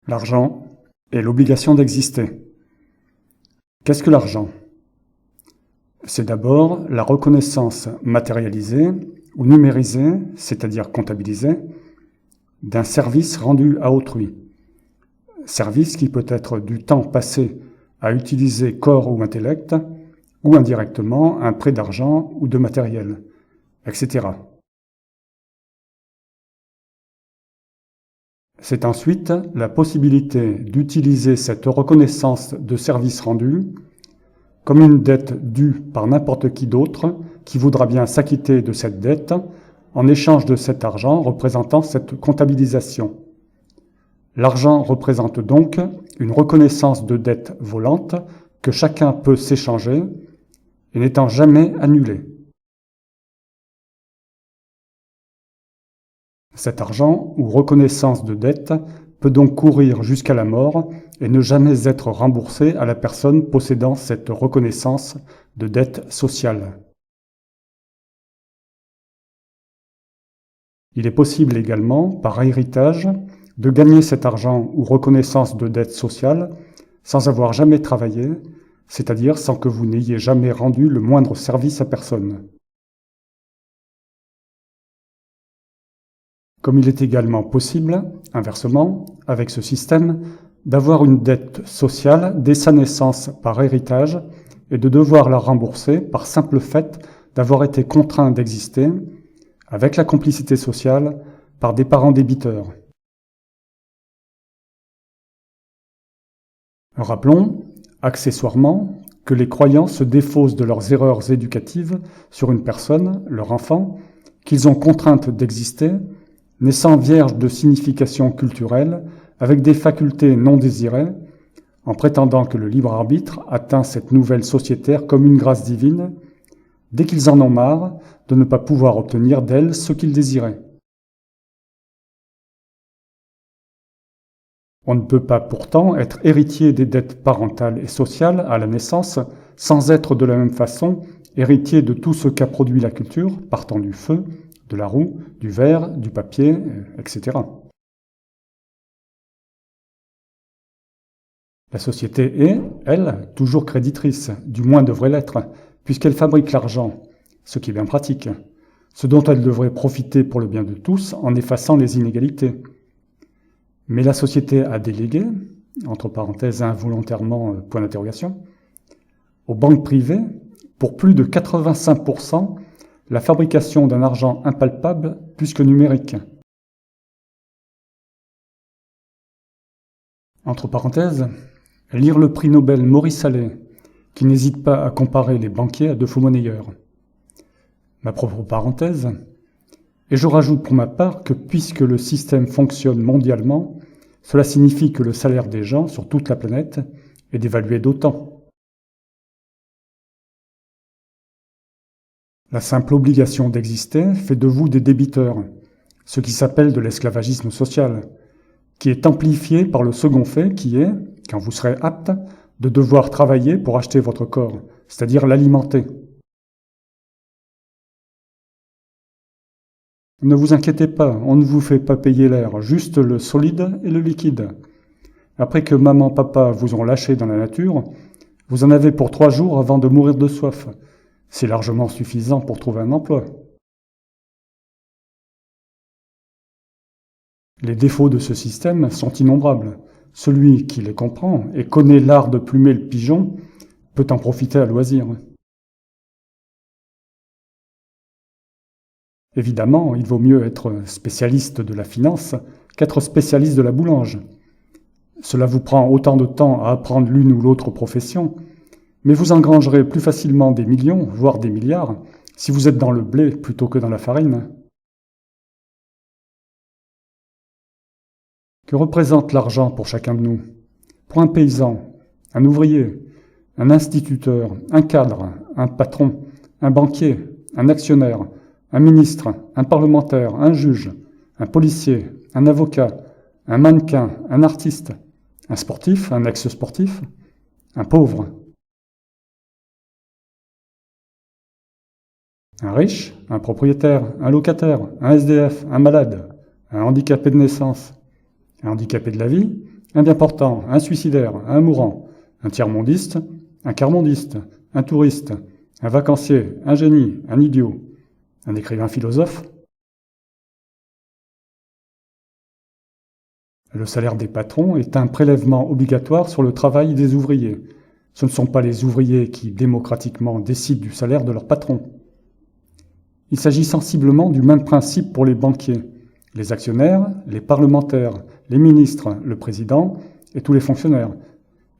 L'argent et l'obligation d'exister. Qu'est-ce que l'argent? C'est d'abord la reconnaissance matérialisée ou numérisée, c'est-à-dire comptabilisée, d'un service rendu à autrui. Service qui peut être du temps passé à utiliser corps ou intellect, ou indirectement un prêt d'argent ou de matériel, etc. C'est ensuite la possibilité d'utiliser cette reconnaissance de service rendu comme une dette due par n'importe qui d'autre qui voudra bien s'acquitter de cette dette en échange de cet argent représentant cette comptabilisation. L'argent représente donc une reconnaissance de dette volante que chacun peut s'échanger et n'étant jamais annulée. Cet argent ou reconnaissance de dette peut donc courir jusqu'à la mort et ne jamais être remboursé à la personne possédant cette reconnaissance de dette sociale. Il est possible également, par héritage, de gagner cet argent ou reconnaissance de dette sociale sans avoir jamais travaillé, c'est-à-dire sans que vous n'ayez jamais rendu le moindre service à personne. Comme il est également possible, inversement, avec ce système, d'avoir une dette sociale dès sa naissance par héritage et de devoir la rembourser par simple fait d'avoir été contraint d'exister, avec la complicité sociale, par des parents débiteurs. Rappelons, accessoirement, que les croyants se défaussent de leurs erreurs éducatives sur une personne, leur enfant, qu'ils ont contrainte d'exister, naissant vierge de signification culturelle, avec des facultés non désirées, en prétendant que le libre arbitre atteint cette nouvelle sociétaire comme une grâce divine, dès qu'ils en ont marre de ne pas pouvoir obtenir d'elle ce qu'ils désiraient. On ne peut pas pourtant être héritier des dettes parentales et sociales à la naissance sans être de la même façon héritier de tout ce qu'a produit la culture, partant du feu, de la roue, du verre, du papier, etc. La société est, elle, toujours créditrice, du moins devrait l'être, puisqu'elle fabrique l'argent, ce qui est bien pratique, ce dont elle devrait profiter pour le bien de tous en effaçant les inégalités. Mais la société a délégué, entre parenthèses involontairement, point d'interrogation, aux banques privées, pour plus de 85%, la fabrication d'un argent impalpable plus que numérique. Entre parenthèses, lire le prix Nobel Maurice Allais, qui n'hésite pas à comparer les banquiers à de faux monnayeurs. Ma propre parenthèse, et je rajoute pour ma part que puisque le système fonctionne mondialement, cela signifie que le salaire des gens sur toute la planète est dévalué d'autant. La simple obligation d'exister fait de vous des débiteurs, ce qui s'appelle de l'esclavagisme social, qui est amplifié par le second fait qui est, quand vous serez apte, de devoir travailler pour acheter votre corps, c'est-à-dire l'alimenter. Ne vous inquiétez pas, on ne vous fait pas payer l'air, juste le solide et le liquide. Après que maman, papa vous ont lâché dans la nature, vous en avez pour 3 jours avant de mourir de soif. C'est largement suffisant pour trouver un emploi. Les défauts de ce système sont innombrables. Celui qui les comprend et connaît l'art de plumer le pigeon peut en profiter à loisir. Évidemment, il vaut mieux être spécialiste de la finance qu'être spécialiste de la boulange. Cela vous prend autant de temps à apprendre l'une ou l'autre profession, mais vous engrangerez plus facilement des millions, voire des milliards, si vous êtes dans le blé plutôt que dans la farine. Que représente l'argent pour chacun de nous? Pour un paysan, un ouvrier, un instituteur, un cadre, un patron, un banquier, un actionnaire, un ministre, un parlementaire, un juge, un policier, un avocat, un mannequin, un artiste, un sportif, un ex-sportif, un pauvre. Un riche, un propriétaire, un locataire, un SDF, un malade, un handicapé de naissance, un handicapé de la vie, un bien portant, un suicidaire, un mourant, un tiers-mondiste, un quart-mondiste, un touriste, un vacancier, un génie, un idiot, un écrivain philosophe. Le salaire des patrons est un prélèvement obligatoire sur le travail des ouvriers. Ce ne sont pas les ouvriers qui démocratiquement décident du salaire de leur patron. Il s'agit sensiblement du même principe pour les banquiers, les actionnaires, les parlementaires, les ministres, le président et tous les fonctionnaires,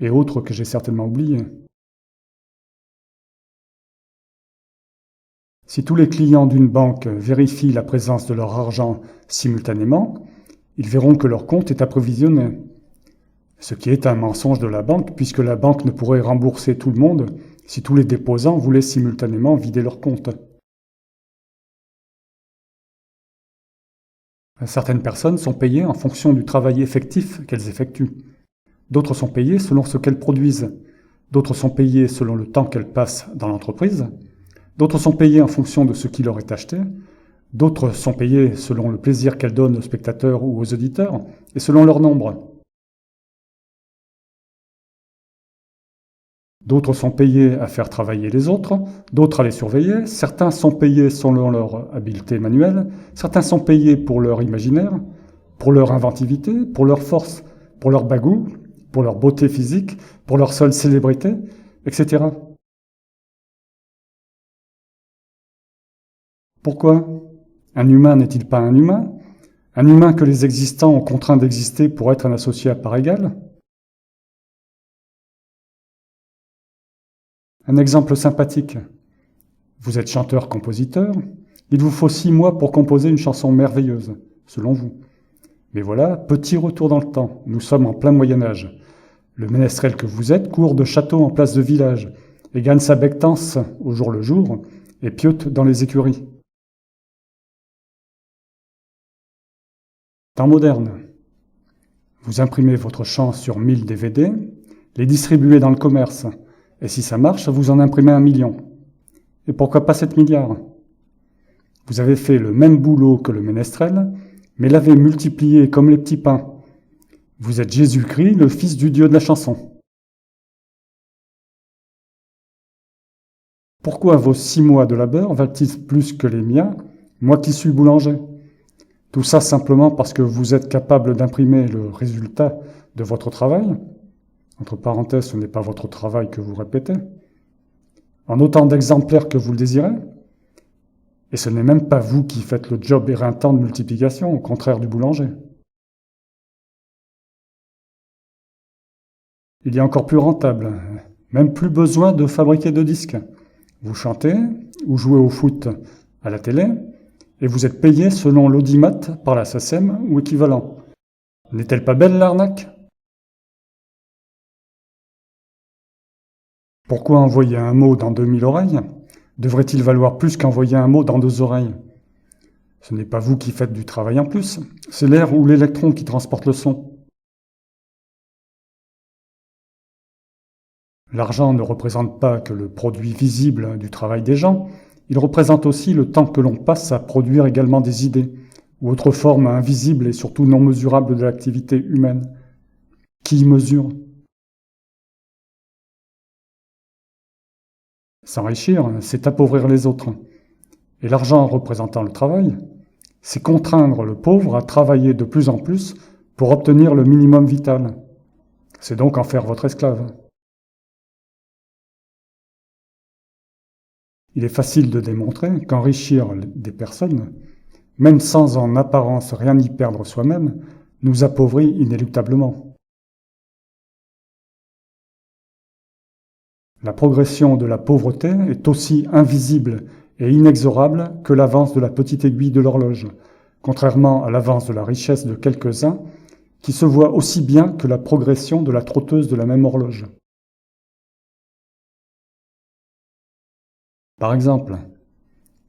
et autres que j'ai certainement oubliés. Si tous les clients d'une banque vérifient la présence de leur argent simultanément, ils verront que leur compte est approvisionné. Ce qui est un mensonge de la banque, puisque la banque ne pourrait rembourser tout le monde si tous les déposants voulaient simultanément vider leur compte. Certaines personnes sont payées en fonction du travail effectif qu'elles effectuent. D'autres sont payées selon ce qu'elles produisent. D'autres sont payées selon le temps qu'elles passent dans l'entreprise. D'autres sont payées en fonction de ce qui leur est acheté. D'autres sont payées selon le plaisir qu'elles donnent aux spectateurs ou aux auditeurs et selon leur nombre. D'autres sont payés à faire travailler les autres, d'autres à les surveiller, certains sont payés selon leur habileté manuelle, certains sont payés pour leur imaginaire, pour leur inventivité, pour leur force, pour leur bagou, pour leur beauté physique, pour leur seule célébrité, etc. Pourquoi ? Un humain n'est-il pas un humain ? Un humain que les existants ont contraint d'exister pour être un associé à part égale ? Un exemple sympathique. Vous êtes chanteur-compositeur, il vous faut 6 mois pour composer une chanson merveilleuse, selon vous. Mais voilà, petit retour dans le temps, nous sommes en plein Moyen-Âge. Le ménestrel que vous êtes court de château en place de village, et gagne sa bectance au jour le jour, et piote dans les écuries. Temps moderne. Vous imprimez votre chant sur 1000 DVD, les distribuez dans le commerce, et si ça marche, vous en imprimez 1 million. Et pourquoi pas 7 milliards ? Vous avez fait le même boulot que le ménestrel, mais l'avez multiplié comme les petits pains. Vous êtes Jésus-Christ, le fils du Dieu de la chanson. Pourquoi vos 6 mois de labeur valent-ils plus que les miens, moi qui suis boulanger ? Tout ça simplement parce que vous êtes capable d'imprimer le résultat de votre travail. Entre parenthèses, ce n'est pas votre travail que vous répétez. En autant d'exemplaires que vous le désirez. Et ce n'est même pas vous qui faites le job éreintant de multiplication, au contraire du boulanger. Il y a encore plus rentable, même plus besoin de fabriquer de disques. Vous chantez ou jouez au foot à la télé, et vous êtes payé selon l'audimat par la SACEM ou équivalent. N'est-elle pas belle l'arnaque ? Pourquoi envoyer un mot dans 2000 oreilles ? Devrait-il valoir plus qu'envoyer un mot dans 2 oreilles ? Ce n'est pas vous qui faites du travail en plus, c'est l'air ou l'électron qui transporte le son. L'argent ne représente pas que le produit visible du travail des gens, il représente aussi le temps que l'on passe à produire également des idées, ou autres formes invisibles et surtout non mesurables de l'activité humaine. Qui mesure ? S'enrichir, c'est appauvrir les autres. Et l'argent représentant le travail, c'est contraindre le pauvre à travailler de plus en plus pour obtenir le minimum vital. C'est donc en faire votre esclave. Il est facile de démontrer qu'enrichir des personnes, même sans en apparence rien y perdre soi-même, nous appauvrit inéluctablement. La progression de la pauvreté est aussi invisible et inexorable que l'avance de la petite aiguille de l'horloge, contrairement à l'avance de la richesse de quelques-uns, qui se voit aussi bien que la progression de la trotteuse de la même horloge. Par exemple,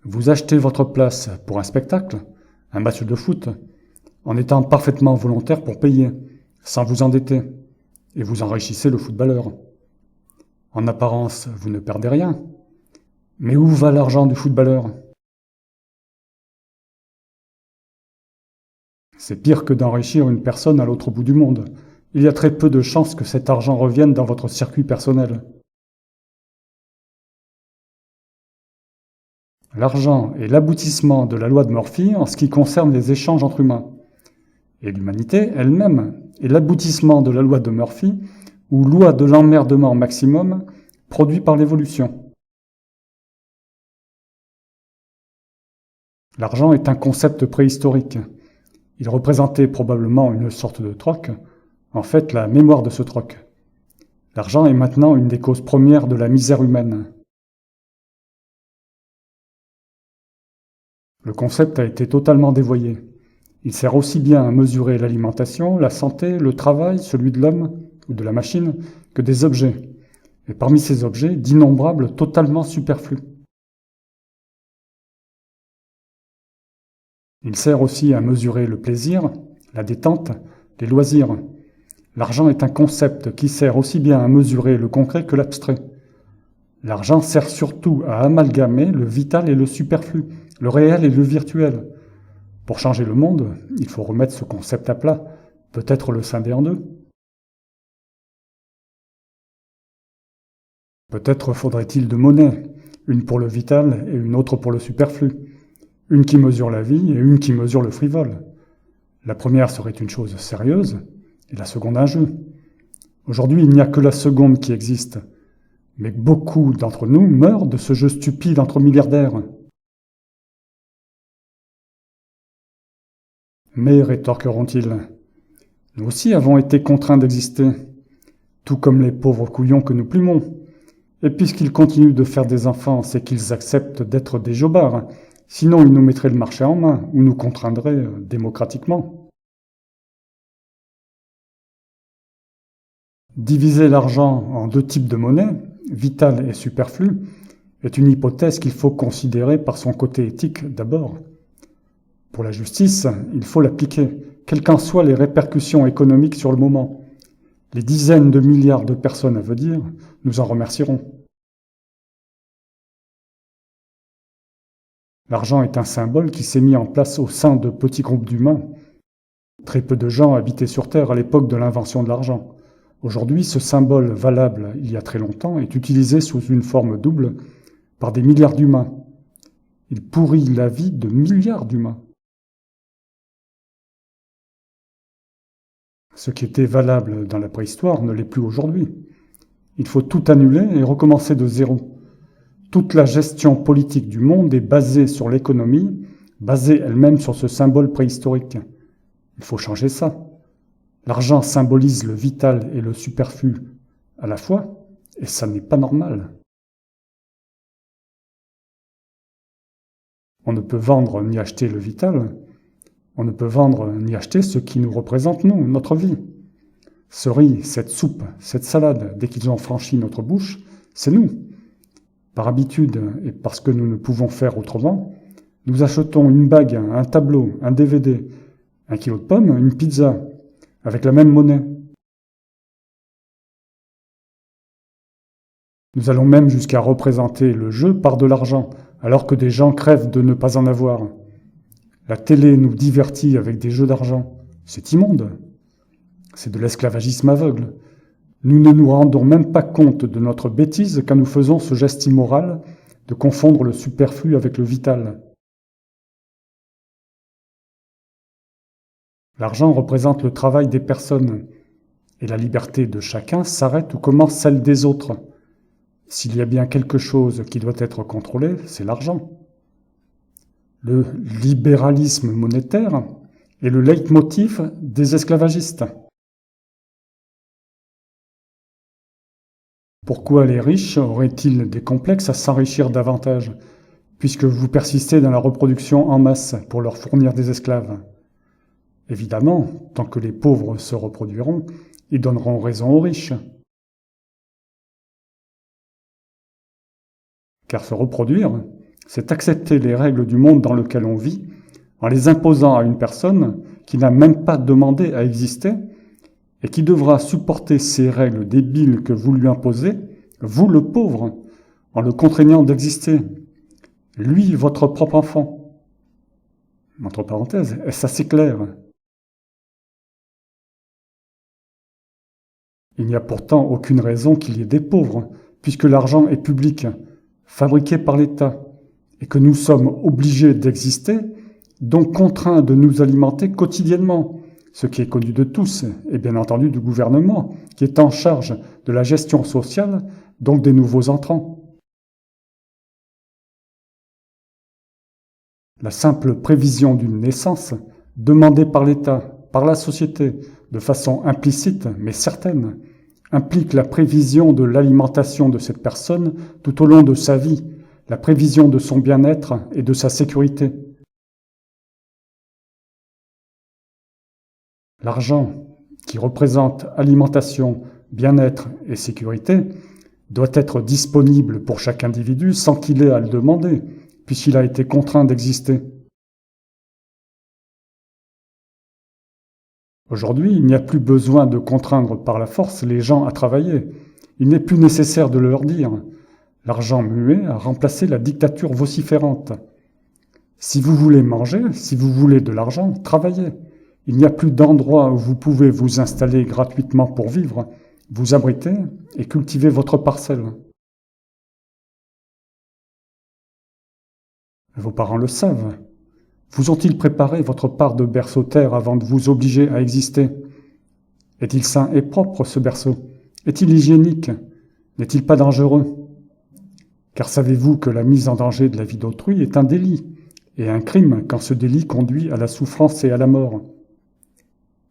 vous achetez votre place pour un spectacle, un match de foot, en étant parfaitement volontaire pour payer, sans vous endetter, et vous enrichissez le footballeur. En apparence, vous ne perdez rien. Mais où va l'argent du footballeur ? C'est pire que d'enrichir une personne à l'autre bout du monde. il y a très peu de chances que cet argent revienne dans votre circuit personnel. L'argent est l'aboutissement de la loi de Murphy en ce qui concerne les échanges entre humains. Et l'humanité elle-même est l'aboutissement de la loi de Murphy, ou loi de l'emmerdement maximum, produit par l'évolution. L'argent est un concept préhistorique. Il représentait probablement une sorte de troc, en fait la mémoire de ce troc. L'argent est maintenant une des causes premières de la misère humaine. Le concept a été totalement dévoyé. Il sert aussi bien à mesurer l'alimentation, la santé, le travail, celui de l'homme ou de la machine, que des objets. Et parmi ces objets, d'innombrables totalement superflus. Il sert aussi à mesurer le plaisir, la détente, les loisirs. L'argent est un concept qui sert aussi bien à mesurer le concret que l'abstrait. L'argent sert surtout à amalgamer le vital et le superflu, le réel et le virtuel. Pour changer le monde, il faut remettre ce concept à plat, peut-être le scinder en deux. Peut-être faudrait-il deux monnaies, une pour le vital et une autre pour le superflu, une qui mesure la vie et une qui mesure le frivole. La première serait une chose sérieuse et la seconde un jeu. Aujourd'hui, il n'y a que la seconde qui existe, mais beaucoup d'entre nous meurent de ce jeu stupide entre milliardaires. Mais, rétorqueront-ils, nous aussi avons été contraints d'exister, tout comme les pauvres couillons que nous plumons. Et puisqu'ils continuent de faire des enfants, c'est qu'ils acceptent d'être des jobards, sinon ils nous mettraient le marché en main, ou nous contraindraient démocratiquement. Diviser l'argent en deux types de monnaie, vital et superflu, est une hypothèse qu'il faut considérer par son côté éthique d'abord. Pour la justice, il faut l'appliquer, quelles qu'en soient les répercussions économiques sur le moment. Les dizaines de milliards de personnes à venir nous en remercieront. L'argent est un symbole qui s'est mis en place au sein de petits groupes d'humains. Très peu de gens habitaient sur Terre à l'époque de l'invention de l'argent. Aujourd'hui, ce symbole valable il y a très longtemps est utilisé sous une forme double par des milliards d'humains. Il pourrit la vie de milliards d'humains. Ce qui était valable dans la préhistoire ne l'est plus aujourd'hui. Il faut tout annuler et recommencer de zéro. Toute la gestion politique du monde est basée sur l'économie, basée elle-même sur ce symbole préhistorique. Il faut changer ça. L'argent symbolise le vital et le superflu à la fois, et ça n'est pas normal. On ne peut vendre ni acheter le vital. On ne peut vendre ni acheter ce qui nous représente, nous, notre vie. Ce riz, cette soupe, cette salade, dès qu'ils ont franchi notre bouche, c'est nous. Par habitude et parce que nous ne pouvons faire autrement, nous achetons une bague, un tableau, un DVD, un kilo de pommes, une pizza, avec la même monnaie. Nous allons même jusqu'à représenter le jeu par de l'argent, alors que des gens crèvent de ne pas en avoir. La télé nous divertit avec des jeux d'argent. C'est immonde. C'est de l'esclavagisme aveugle. Nous ne nous rendons même pas compte de notre bêtise quand nous faisons ce geste immoral de confondre le superflu avec le vital. L'argent représente le travail des personnes, et la liberté de chacun s'arrête où commence celle des autres. S'il y a bien quelque chose qui doit être contrôlé, c'est l'argent. Le libéralisme monétaire est le leitmotiv des esclavagistes. Pourquoi les riches auraient-ils des complexes à s'enrichir davantage, puisque vous persistez dans la reproduction en masse pour leur fournir des esclaves? Évidemment, tant que les pauvres se reproduiront, ils donneront raison aux riches. Car se reproduire, c'est accepter les règles du monde dans lequel on vit, en les imposant à une personne qui n'a même pas demandé à exister, et qui devra supporter ces règles débiles que vous lui imposez, vous le pauvre, en le contraignant d'exister. Lui, votre propre enfant. Entre parenthèses, est-ce assez clair ? Il n'y a pourtant aucune raison qu'il y ait des pauvres, puisque l'argent est public, fabriqué par l'État, et que nous sommes obligés d'exister, donc contraints de nous alimenter quotidiennement, ce qui est connu de tous, et bien entendu du gouvernement, qui est en charge de la gestion sociale, donc des nouveaux entrants. La simple prévision d'une naissance, demandée par l'État, par la société, de façon implicite mais certaine, implique la prévision de l'alimentation de cette personne tout au long de sa vie, la prévision de son bien-être et de sa sécurité. L'argent, qui représente alimentation, bien-être et sécurité, doit être disponible pour chaque individu sans qu'il ait à le demander, puisqu'il a été contraint d'exister. Aujourd'hui, il n'y a plus besoin de contraindre par la force les gens à travailler. Il n'est plus nécessaire de leur dire. L'argent muet a remplacé la dictature vociférante. Si vous voulez manger, si vous voulez de l'argent, travaillez. Il n'y a plus d'endroit où vous pouvez vous installer gratuitement pour vivre, vous abriter et cultiver votre parcelle. Vos parents le savent. Vous ont-ils préparé votre part de berceau-terre avant de vous obliger à exister? Est-il sain et propre, ce berceau? Est-il hygiénique? N'est-il pas dangereux? Car savez-vous que la mise en danger de la vie d'autrui est un délit, et un crime quand ce délit conduit à la souffrance et à la mort?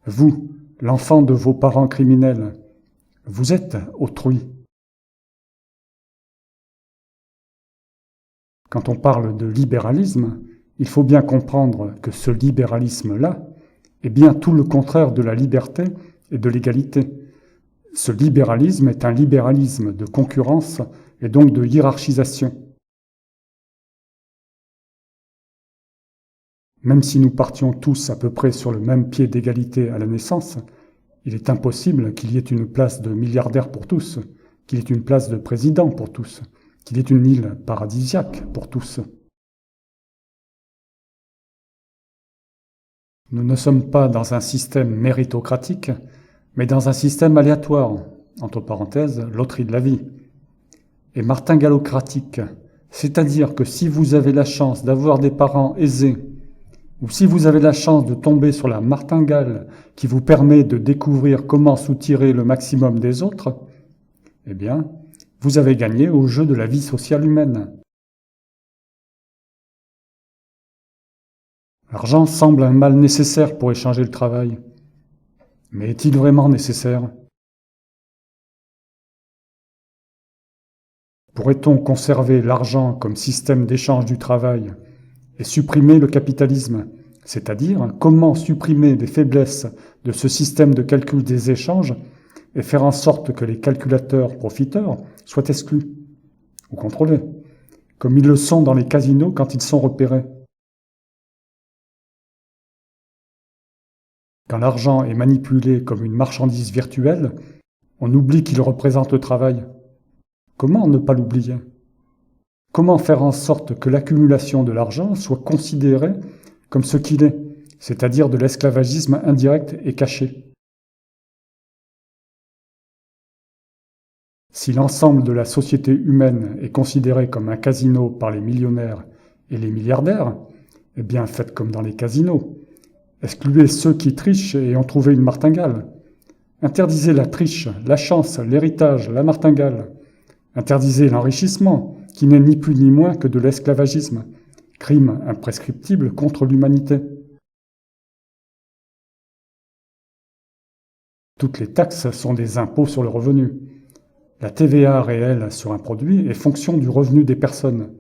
Vous, l'enfant de vos parents criminels, vous êtes autrui. Quand on parle de libéralisme, il faut bien comprendre que ce libéralisme-là est bien tout le contraire de la liberté et de l'égalité. Ce libéralisme est un libéralisme de concurrence et donc de hiérarchisation. Même si nous partions tous à peu près sur le même pied d'égalité à la naissance, il est impossible qu'il y ait une place de milliardaire pour tous, qu'il y ait une place de président pour tous, qu'il y ait une île paradisiaque pour tous. Nous ne sommes pas dans un système méritocratique, mais dans un système aléatoire, entre parenthèses, loterie de la vie, et martingallocratique, c'est-à-dire que si vous avez la chance d'avoir des parents aisés, ou si vous avez la chance de tomber sur la martingale qui vous permet de découvrir comment soutirer le maximum des autres, eh bien, vous avez gagné au jeu de la vie sociale humaine. L'argent semble un mal nécessaire pour échanger le travail. Mais est-il vraiment nécessaire? Pourrait-on conserver l'argent comme système d'échange du travail et supprimer le capitalisme, c'est-à-dire comment supprimer les faiblesses de ce système de calcul des échanges et faire en sorte que les calculateurs profiteurs soient exclus ou contrôlés, comme ils le sont dans les casinos quand ils sont repérés. Quand l'argent est manipulé comme une marchandise virtuelle, on oublie qu'il représente le travail. Comment ne pas l'oublier? Comment faire en sorte que l'accumulation de l'argent soit considérée comme ce qu'il est, c'est-à-dire de l'esclavagisme indirect et caché? Si l'ensemble de la société humaine est considéré comme un casino par les millionnaires et les milliardaires, eh bien faites comme dans les casinos. Excluez ceux qui trichent et ont trouvé une martingale. Interdisez la triche, la chance, l'héritage, la martingale. Interdisez l'enrichissement, qui n'est ni plus ni moins que de l'esclavagisme, crime imprescriptible contre l'humanité. Toutes les taxes sont des impôts sur le revenu. La TVA réelle sur un produit est fonction du revenu des personnes.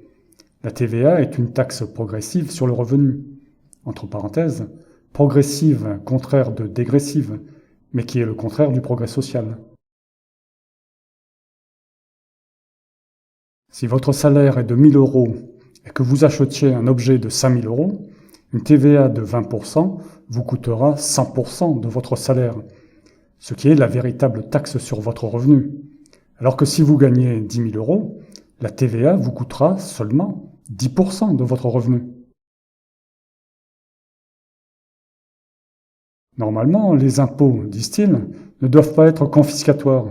La TVA est une taxe progressive sur le revenu. Entre parenthèses, progressive, contraire de dégressive, mais qui est le contraire du progrès social. Si votre salaire est de 1 000 € et que vous achetiez un objet de 5 000 €, une TVA de 20% vous coûtera 100% de votre salaire, ce qui est la véritable taxe sur votre revenu. Alors que si vous gagnez 10 000 €, la TVA vous coûtera seulement 10% de votre revenu. Normalement, les impôts, disent-ils, ne doivent pas être confiscatoires.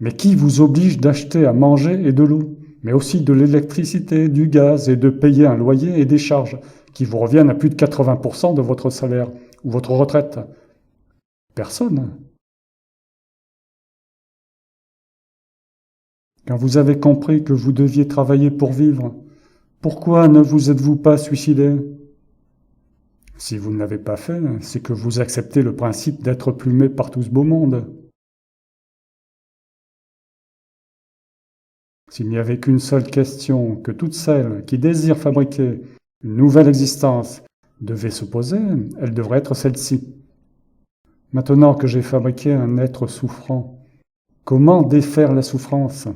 Mais qui vous oblige d'acheter à manger et de l'eau, mais aussi de l'électricité, du gaz et de payer un loyer et des charges qui vous reviennent à plus de 80% de votre salaire ou votre retraite? Personne. Quand vous avez compris que vous deviez travailler pour vivre, pourquoi ne vous êtes-vous pas suicidé? Si vous ne l'avez pas fait, c'est que vous acceptez le principe d'être plumé par tout ce beau monde. S'il n'y avait qu'une seule question que toutes celles qui désirent fabriquer une nouvelle existence devaient se poser, elle devrait être celle-ci. Maintenant que j'ai fabriqué un être souffrant, comment défaire la souffrance?